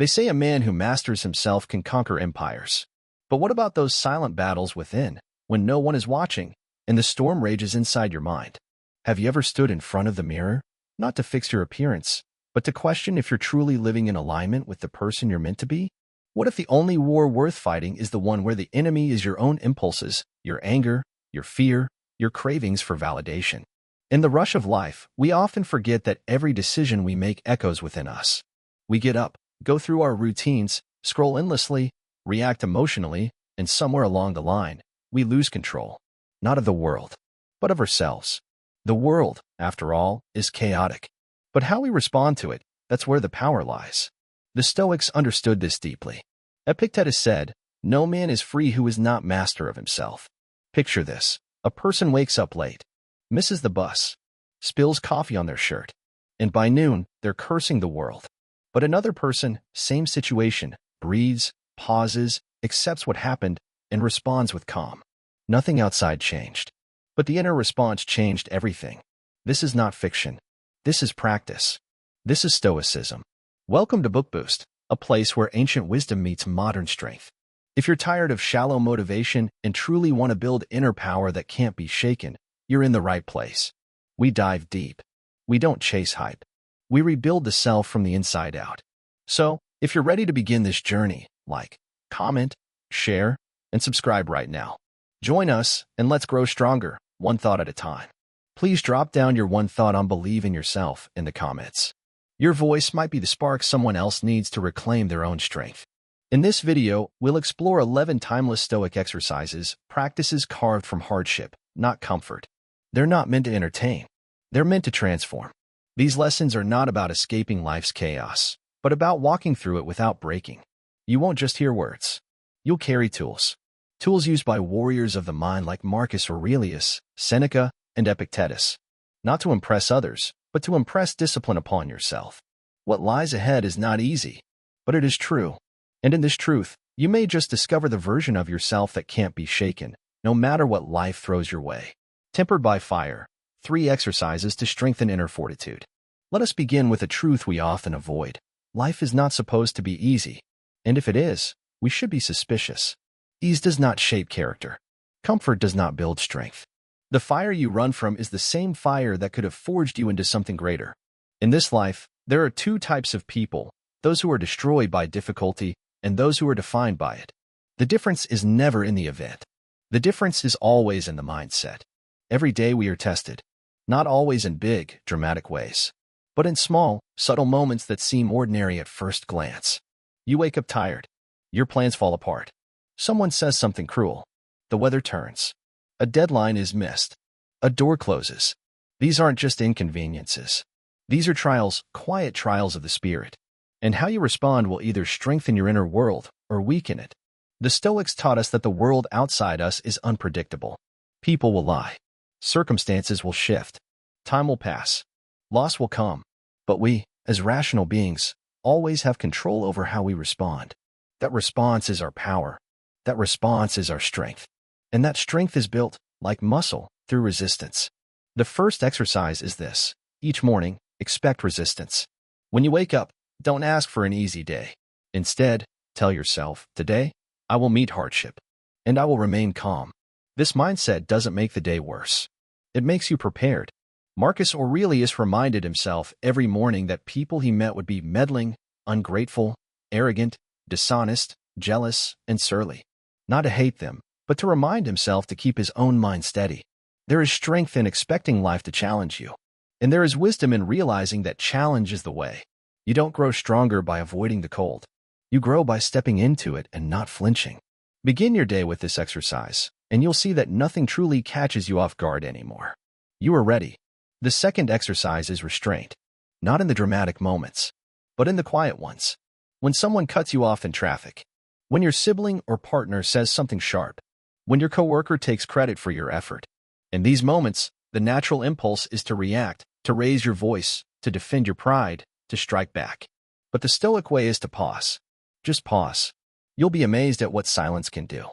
They say a man who masters himself can conquer empires. But what about those silent battles within, when no one is watching, and the storm rages inside your mind? Have you ever stood in front of the mirror, not to fix your appearance, but to question if you're truly living in alignment with the person you're meant to be? What if the only war worth fighting is the one where the enemy is your own impulses, your anger, your fear, your cravings for validation? In the rush of life, we often forget that every decision we make echoes within us. We get up, go through our routines, scroll endlessly, react emotionally, and somewhere along the line, we lose control, not of the world, but of ourselves. The world, after all, is chaotic. But how we respond to it, that's where the power lies. The Stoics understood this deeply. Epictetus said, "No man is free who is not master of himself." Picture this. A person wakes up late, misses the bus, spills coffee on their shirt, and by noon, they're cursing the world. But another person, same situation, breathes, pauses, accepts what happened, and responds with calm. Nothing outside changed. But the inner response changed everything. This is not fiction. This is practice. This is Stoicism. Welcome to Book Boost, a place where ancient wisdom meets modern strength. If you're tired of shallow motivation and truly want to build inner power that can't be shaken, you're in the right place. We dive deep. We don't chase hype. We rebuild the self from the inside out. So, if you're ready to begin this journey, like, comment, share, and subscribe right now. Join us, and let's grow stronger, one thought at a time. Please drop down your one thought on believe in yourself in the comments. Your voice might be the spark someone else needs to reclaim their own strength. In this video, we'll explore 11 timeless Stoic exercises, practices carved from hardship, not comfort. They're not meant to entertain. They're meant to transform. These lessons are not about escaping life's chaos, but about walking through it without breaking. You won't just hear words. You'll carry tools. Tools used by warriors of the mind like Marcus Aurelius, Seneca, and Epictetus. Not to impress others, but to impress discipline upon yourself. What lies ahead is not easy, but it is true. And in this truth, you may just discover the version of yourself that can't be shaken, no matter what life throws your way. Tempered by fire, 3 exercises to strengthen inner fortitude. Let us begin with a truth we often avoid. Life is not supposed to be easy. And if it is, we should be suspicious. Ease does not shape character. Comfort does not build strength. The fire you run from is the same fire that could have forged you into something greater. In this life, there are 2 types of people, those who are destroyed by difficulty and those who are defined by it. The difference is never in the event. The difference is always in the mindset. Every day we are tested, not always in big, dramatic ways, but in small, subtle moments that seem ordinary at first glance. You wake up tired. Your plans fall apart. Someone says something cruel. The weather turns. A deadline is missed. A door closes. These aren't just inconveniences. These are trials, quiet trials of the spirit. And how you respond will either strengthen your inner world or weaken it. The Stoics taught us that the world outside us is unpredictable. People will lie. Circumstances will shift. Time will pass. Loss will come. But we, as rational beings, always have control over how we respond. That response is our power. That response is our strength. And that strength is built, like muscle, through resistance. The first exercise is this. Each morning, expect resistance. When you wake up, don't ask for an easy day. Instead, tell yourself, today, I will meet hardship, and I will remain calm. This mindset doesn't make the day worse. It makes you prepared. Marcus Aurelius reminded himself every morning that people he met would be meddling, ungrateful, arrogant, dishonest, jealous, and surly. Not to hate them, but to remind himself to keep his own mind steady. There is strength in expecting life to challenge you. And there is wisdom in realizing that challenge is the way. You don't grow stronger by avoiding the cold. You grow by stepping into it and not flinching. Begin your day with this exercise, and you'll see that nothing truly catches you off guard anymore. You are ready. The second exercise is restraint. Not in the dramatic moments, but in the quiet ones. When someone cuts you off in traffic. When your sibling or partner says something sharp. When your coworker takes credit for your effort. In these moments, the natural impulse is to react, to raise your voice, to defend your pride, to strike back. But the Stoic way is to pause. Just pause. You'll be amazed at what silence can do.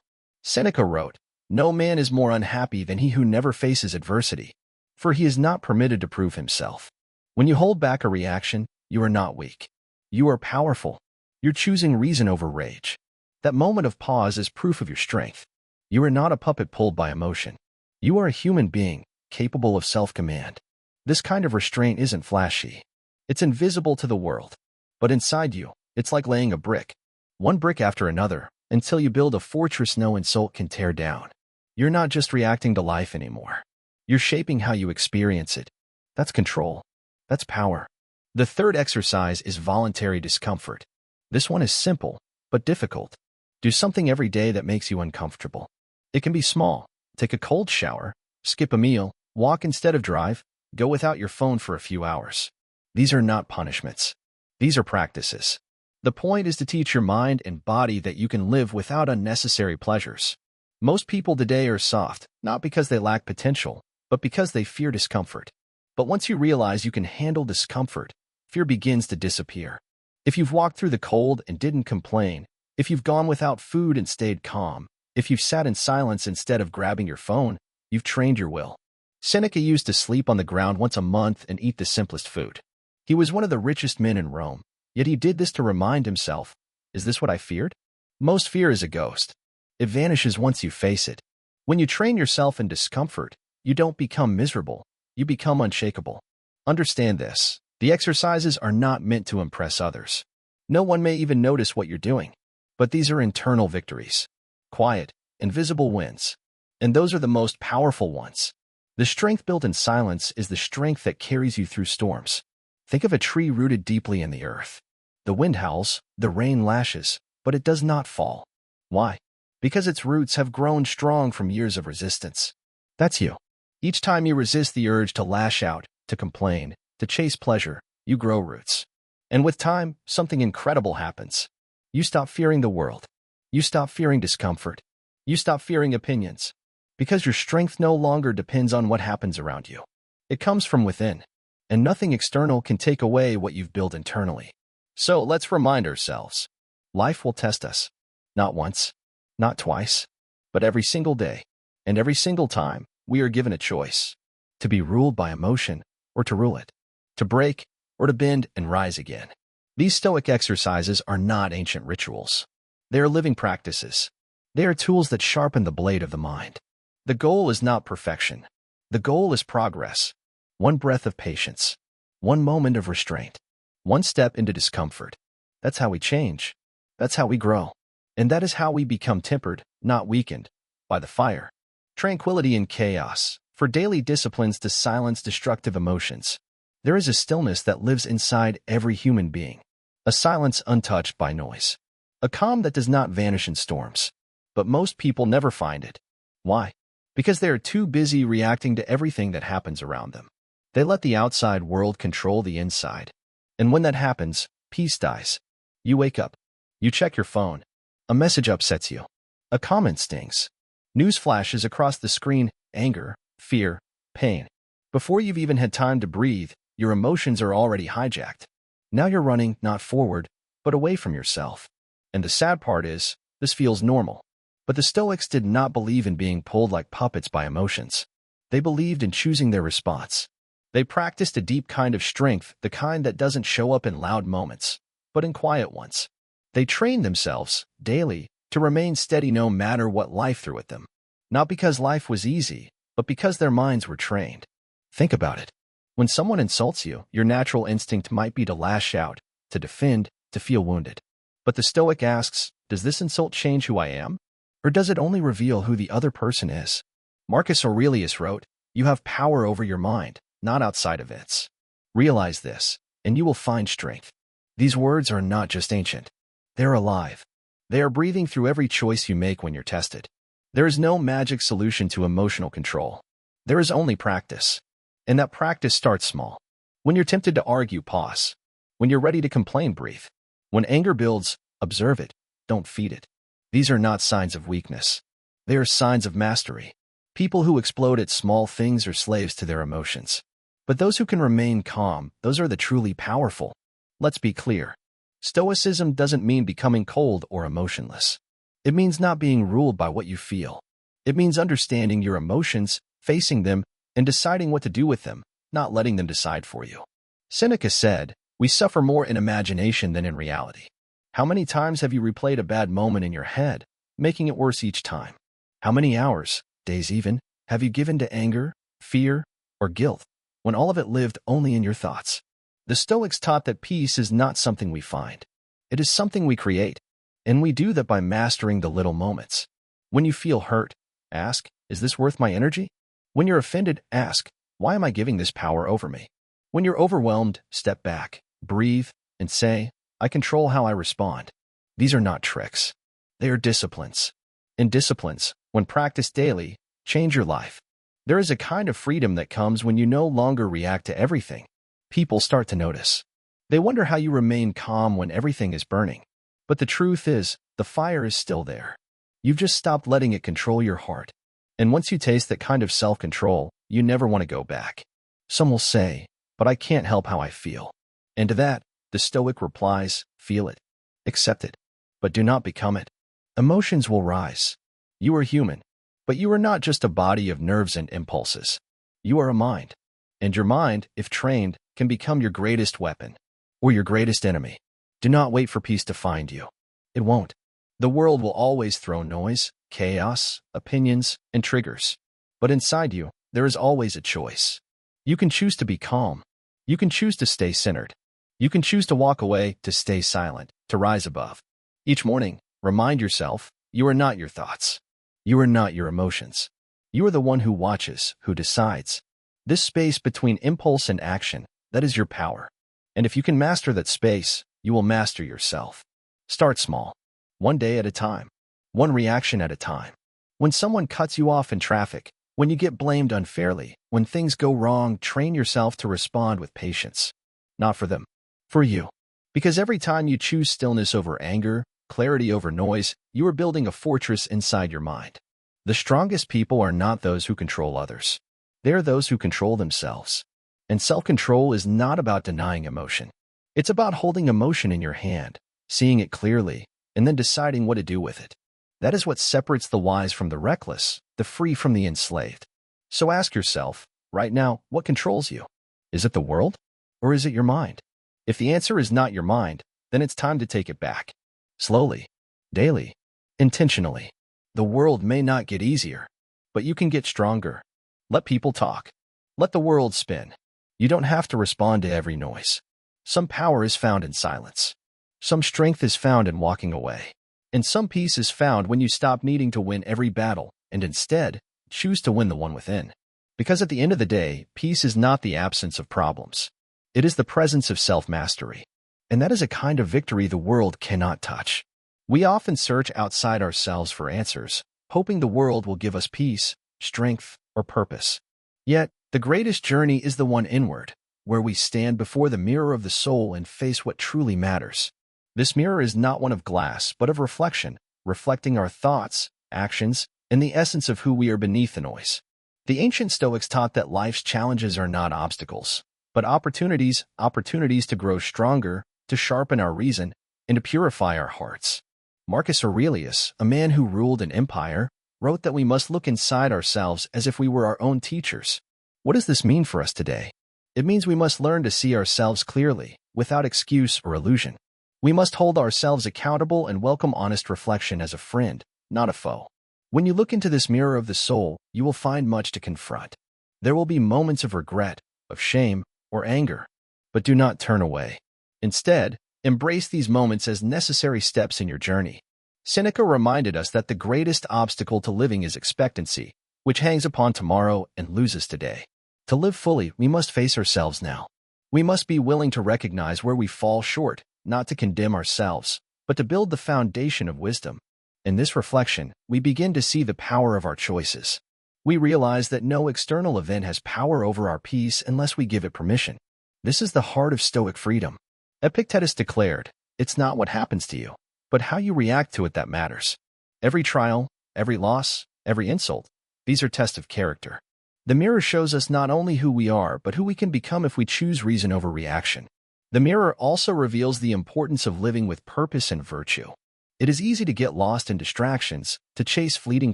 Seneca wrote, "No man is more unhappy than he who never faces adversity, for he is not permitted to prove himself." When you hold back a reaction, you are not weak. You are powerful. You're choosing reason over rage. That moment of pause is proof of your strength. You are not a puppet pulled by emotion. You are a human being, capable of self-command. This kind of restraint isn't flashy. It's invisible to the world. But inside you, it's like laying a brick, one brick after another, until you build a fortress no insult can tear down. You're not just reacting to life anymore. You're shaping how you experience it. That's control. That's power. The third exercise is voluntary discomfort. This one is simple, but difficult. Do something every day that makes you uncomfortable. It can be small. Take a cold shower, skip a meal, walk instead of drive, go without your phone for a few hours. These are not punishments. These are practices. The point is to teach your mind and body that you can live without unnecessary pleasures. Most people today are soft, not because they lack potential, but because they fear discomfort. But once you realize you can handle discomfort, fear begins to disappear. If you've walked through the cold and didn't complain, if you've gone without food and stayed calm, if you've sat in silence instead of grabbing your phone, you've trained your will. Seneca used to sleep on the ground once a month and eat the simplest food. He was one of the richest men in Rome, yet he did this to remind himself, is this what I feared? Most fear is a ghost. It vanishes once you face it. When you train yourself in discomfort, you don't become miserable, you become unshakable. Understand this. The exercises are not meant to impress others. No one may even notice what you're doing. But these are internal victories. Quiet, invisible wins. And those are the most powerful ones. The strength built in silence is the strength that carries you through storms. Think of a tree rooted deeply in the earth. The wind howls, the rain lashes, but it does not fall. Why? Because its roots have grown strong from years of resistance. That's you. Each time you resist the urge to lash out, to complain, to chase pleasure, you grow roots. And with time, something incredible happens. You stop fearing the world. You stop fearing discomfort. You stop fearing opinions. Because your strength no longer depends on what happens around you. It comes from within. And nothing external can take away what you've built internally. So let's remind ourselves. Life will test us. Not once, not twice, but every single day. And every single time, we are given a choice. To be ruled by emotion, or to rule it. To break, or to bend and rise again. These Stoic exercises are not ancient rituals. They are living practices. They are tools that sharpen the blade of the mind. The goal is not perfection. The goal is progress. One breath of patience. One moment of restraint. One step into discomfort. That's how we change. That's how we grow. And that is how we become tempered, not weakened, by the fire. Tranquility in chaos. For daily disciplines to silence destructive emotions. There is a stillness that lives inside every human being. A silence untouched by noise. A calm that does not vanish in storms. But most people never find it. Why? Because they are too busy reacting to everything that happens around them. They let the outside world control the inside. And when that happens, peace dies. You wake up. You check your phone. A message upsets you. A comment stings. News flashes across the screen, anger, fear, pain. Before you've even had time to breathe, your emotions are already hijacked. Now you're running not forward, but away from yourself. And the sad part is, this feels normal. But the Stoics did not believe in being pulled like puppets by emotions. They believed in choosing their response. They practiced a deep kind of strength, the kind that doesn't show up in loud moments, but in quiet ones. They trained themselves, daily, to remain steady no matter what life threw at them. Not because life was easy, but because their minds were trained. Think about it. When someone insults you, your natural instinct might be to lash out, to defend, to feel wounded. But the Stoic asks, does this insult change who I am? Or does it only reveal who the other person is? Marcus Aurelius wrote, you have power over your mind, not outside events. Realize this, and you will find strength. These words are not just ancient. They're alive. They are breathing through every choice you make when you're tested. There is no magic solution to emotional control. There is only practice. And that practice starts small. When you're tempted to argue, pause. When you're ready to complain, breathe. When anger builds, observe it, don't feed it. These are not signs of weakness. They are signs of mastery. People who explode at small things are slaves to their emotions. But those who can remain calm, those are the truly powerful. Let's be clear. Stoicism doesn't mean becoming cold or emotionless. It means not being ruled by what you feel. It means understanding your emotions, facing them, and deciding what to do with them, not letting them decide for you. Seneca said, we suffer more in imagination than in reality. How many times have you replayed a bad moment in your head, making it worse each time? How many hours, days even, have you given to anger, fear, or guilt, when all of it lived only in your thoughts? The Stoics taught that peace is not something we find. It is something we create, and we do that by mastering the little moments. When you feel hurt, ask, is this worth my energy? When you're offended, ask, why am I giving this power over me? When you're overwhelmed, step back, breathe, and say, I control how I respond. These are not tricks. They are disciplines. And disciplines, when practiced daily, change your life. There is a kind of freedom that comes when you no longer react to everything. People start to notice. They wonder how you remain calm when everything is burning. But the truth is, the fire is still there. You've just stopped letting it control your heart. And once you taste that kind of self-control, you never want to go back. Some will say, but I can't help how I feel. And to that, the Stoic replies, feel it, accept it, but do not become it. Emotions will rise. You are human, but you are not just a body of nerves and impulses. You are a mind. And your mind, if trained, can become your greatest weapon or your greatest enemy. Do not wait for peace to find you. It won't. The world will always throw noise, chaos, opinions, and triggers. But inside you, there is always a choice. You can choose to be calm. You can choose to stay centered. You can choose to walk away, to stay silent, to rise above. Each morning, remind yourself, you are not your thoughts. You are not your emotions. You are the one who watches, who decides. This space between impulse and action, that is your power. And if you can master that space, you will master yourself. Start small. One day at a time. One reaction at a time. When someone cuts you off in traffic, when you get blamed unfairly, when things go wrong, train yourself to respond with patience. Not for them, for you. Because every time you choose stillness over anger, clarity over noise, you are building a fortress inside your mind. The strongest people are not those who control others. They are those who control themselves. And self-control is not about denying emotion. It's about holding emotion in your hand, seeing it clearly, and then deciding what to do with it. That is what separates the wise from the reckless, the free from the enslaved. So ask yourself, right now, what controls you? Is it the world? Or is it your mind? If the answer is not your mind, then it's time to take it back. Slowly, daily, intentionally. The world may not get easier, but you can get stronger. Let people talk. Let the world spin. You don't have to respond to every noise. Some power is found in silence. Some strength is found in walking away. And some peace is found when you stop needing to win every battle and instead choose to win the one within. Because at the end of the day, peace is not the absence of problems. It is the presence of self-mastery. And that is a kind of victory the world cannot touch. We often search outside ourselves for answers, hoping the world will give us peace, strength, or purpose. Yet, the greatest journey is the one inward, where we stand before the mirror of the soul and face what truly matters. This mirror is not one of glass, but of reflection, reflecting our thoughts, actions, and the essence of who we are beneath the noise. The ancient Stoics taught that life's challenges are not obstacles, but opportunities to grow stronger, to sharpen our reason, and to purify our hearts. Marcus Aurelius, a man who ruled an empire, wrote that we must look inside ourselves as if we were our own teachers. What does this mean for us today? It means we must learn to see ourselves clearly, without excuse or illusion. We must hold ourselves accountable and welcome honest reflection as a friend, not a foe. When you look into this mirror of the soul, you will find much to confront. There will be moments of regret, of shame, or anger. But do not turn away. Instead, embrace these moments as necessary steps in your journey. Seneca reminded us that the greatest obstacle to living is expectancy, which hangs upon tomorrow and loses today. To live fully, we must face ourselves now. We must be willing to recognize where we fall short, not to condemn ourselves, but to build the foundation of wisdom. In this reflection, we begin to see the power of our choices. We realize that no external event has power over our peace unless we give it permission. This is the heart of Stoic freedom. Epictetus declared, "It's not what happens to you, but how you react to it that matters." Every trial, every loss, every insult, these are tests of character. The mirror shows us not only who we are, but who we can become if we choose reason over reaction. The mirror also reveals the importance of living with purpose and virtue. It is easy to get lost in distractions, to chase fleeting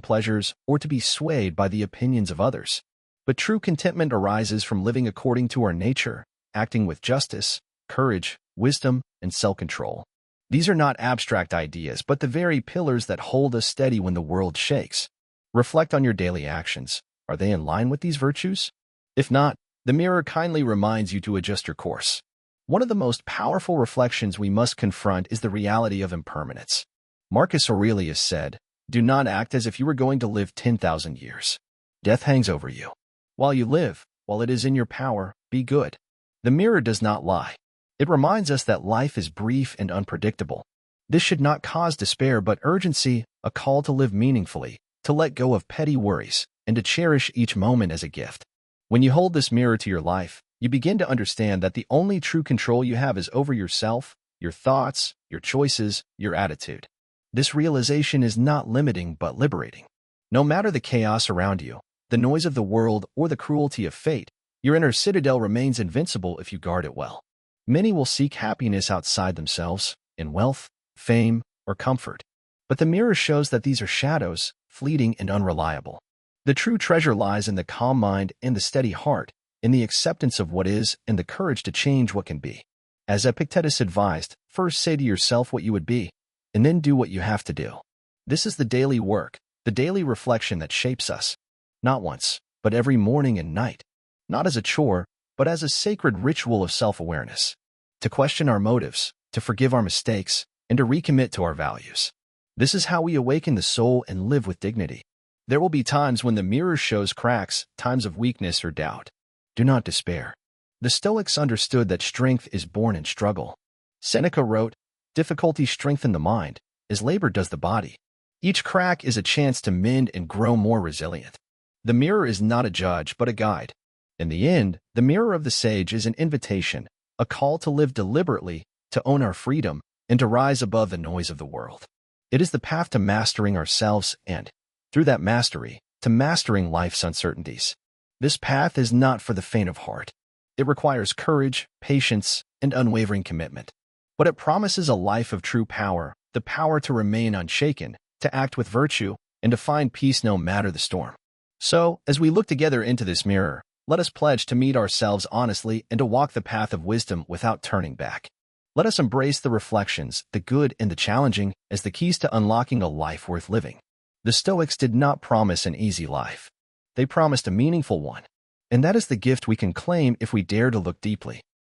pleasures, or to be swayed by the opinions of others. But true contentment arises from living according to our nature, acting with justice, courage, wisdom, and self-control. These are not abstract ideas, but the very pillars that hold us steady when the world shakes. Reflect on your daily actions. Are they in line with these virtues? If not, the mirror kindly reminds you to adjust your course. One of the most powerful reflections we must confront is the reality of impermanence. Marcus Aurelius said, "Do not act as if you were going to live 10,000 years. Death hangs over you. While you live, while it is in your power, be good." The mirror does not lie. It reminds us that life is brief and unpredictable. This should not cause despair but urgency, a call to live meaningfully, to let go of petty worries, and to cherish each moment as a gift. When you hold this mirror to your life, you begin to understand that the only true control you have is over yourself, your thoughts, your choices, your attitude. This realization is not limiting but liberating. No matter the chaos around you, the noise of the world, or the cruelty of fate, your inner citadel remains invincible if you guard it well. Many will seek happiness outside themselves, in wealth, fame, or comfort. But the mirror shows that these are shadows, fleeting and unreliable. The true treasure lies in the calm mind and the steady heart, in the acceptance of what is and the courage to change what can be. As Epictetus advised, first say to yourself what you would be, and then do what you have to do. This is the daily work, the daily reflection that shapes us. Not once, but every morning and night. Not as a chore, but as a sacred ritual of self-awareness. To question our motives, to forgive our mistakes, and to recommit to our values. This is how we awaken the soul and live with dignity. There will be times when the mirror shows cracks, times of weakness or doubt. Do not despair. The Stoics understood that strength is born in struggle. Seneca wrote, "Difficulty strengthens the mind, as labor does the body." Each crack is a chance to mend and grow more resilient. The mirror is not a judge, but a guide. In the end, the mirror of the sage is an invitation, a call to live deliberately, to own our freedom, and to rise above the noise of the world. It is the path to mastering ourselves and, through that mastery, to mastering life's uncertainties. This path is not for the faint of heart. It requires courage, patience, and unwavering commitment. But it promises a life of true power, the power to remain unshaken, to act with virtue, and to find peace no matter the storm. So, as we look together into this mirror, let us pledge to meet ourselves honestly and to walk the path of wisdom without turning back. Let us embrace the reflections, the good and the challenging, as the keys to unlocking a life worth living. The Stoics did not promise an easy life. They promised a meaningful one. And that is the gift we can claim if we dare to look deeply.